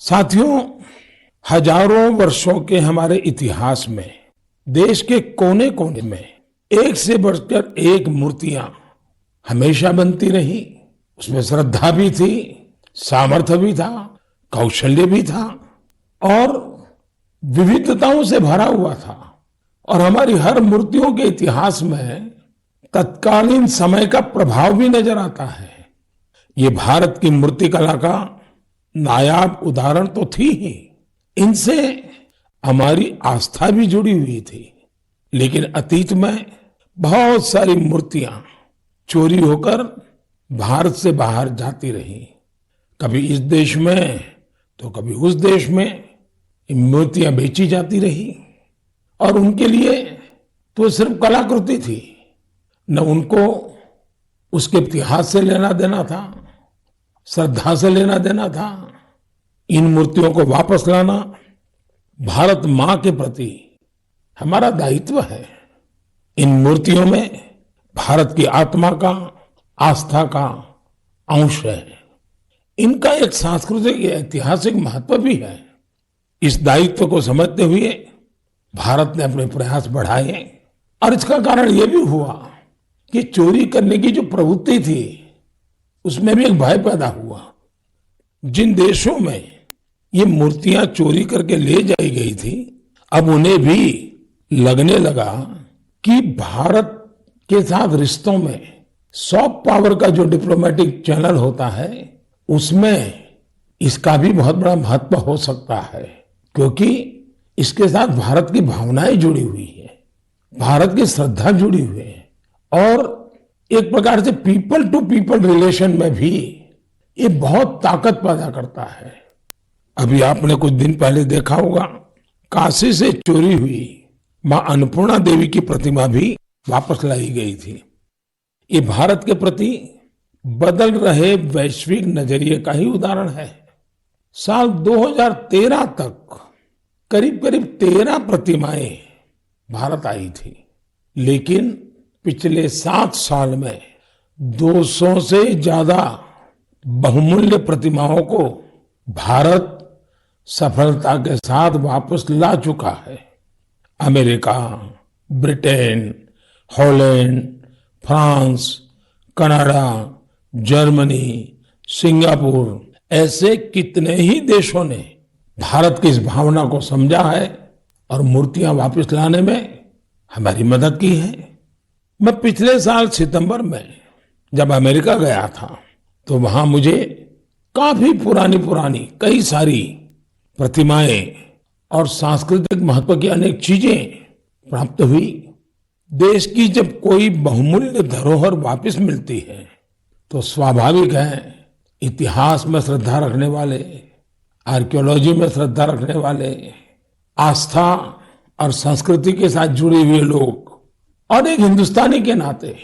साथियों, हजारों वर्षों के हमारे इतिहास में देश के कोने कोने में एक से बढ़कर एक मूर्तियां हमेशा बनती रही। उसमें श्रद्धा भी थी, सामर्थ्य भी था, कौशल्य भी था और विविधताओं से भरा हुआ था। और हमारी हर मूर्तियों के इतिहास में तत्कालीन समय का प्रभाव भी नजर आता है। ये भारत की मूर्तिकला का नायाब उदाहरण तो थी ही, इनसे हमारी आस्था भी जुड़ी हुई थी। लेकिन अतीत में बहुत सारी मूर्तियां चोरी होकर भारत से बाहर जाती रही। कभी इस देश में तो कभी उस देश में ये मूर्तियां बेची जाती रही। और उनके लिए तो सिर्फ कलाकृति थी, न उनको उसके इतिहास से लेना देना था, श्रद्धा से लेना देना था। इन मूर्तियों को वापस लाना भारत मां के प्रति हमारा दायित्व है। इन मूर्तियों में भारत की आत्मा का, आस्था का अंश है। इनका एक सांस्कृतिक ऐतिहासिक महत्व भी है। इस दायित्व को समझते हुए भारत ने अपने प्रयास बढ़ाए और इसका कारण यह भी हुआ कि चोरी करने की जो प्रवृत्ति थी उसमें भी एक भय पैदा हुआ। जिन देशों में ये मूर्तियां चोरी करके ले जाई गई थी, अब उन्हें भी लगने लगा कि भारत के साथ रिश्तों में सॉफ्ट पावर का जो डिप्लोमेटिक चैनल होता है उसमें इसका भी बहुत बड़ा महत्व हो सकता है, क्योंकि इसके साथ भारत की भावनाएं जुड़ी हुई है, भारत की श्रद्धा जुड़ी हुई है और एक प्रकार से पीपल टू पीपल रिलेशन में भी ये बहुत ताकत पैदा करता है। अभी आपने कुछ दिन पहले देखा होगा, काशी से चोरी हुई मां अन्नपूर्णा देवी की प्रतिमा भी वापस लाई गई थी। ये भारत के प्रति बदल रहे वैश्विक नजरिए का ही उदाहरण है। साल 2013 तक करीब करीब 13 प्रतिमाएं भारत आई थी, लेकिन पिछले 7 साल में 200 से ज्यादा बहुमूल्य प्रतिमाओं को भारत सफलता के साथ वापस ला चुका है। America, Britain, Holland, France, Canada, Germany, Singapore ऐसे कितने ही देशों ने भारत की इस भावना को समझा है और मूर्तियां वापस लाने में हमारी मदद की है। मैं पिछले साल सितंबर में जब अमेरिका गया था तो वहां मुझे काफी पुरानी कई सारी प्रतिमाएं और सांस्कृतिक महत्व की अनेक चीजें प्राप्त हुई। देश की जब कोई बहुमूल्य धरोहर वापस मिलती है तो स्वाभाविक है इतिहास में श्रद्धा रखने वाले, आर्कियोलॉजी में श्रद्धा रखने वाले, आस्था और संस्कृति के साथ जुड़े हुए लोग और एक हिंदुस्तानी के नाते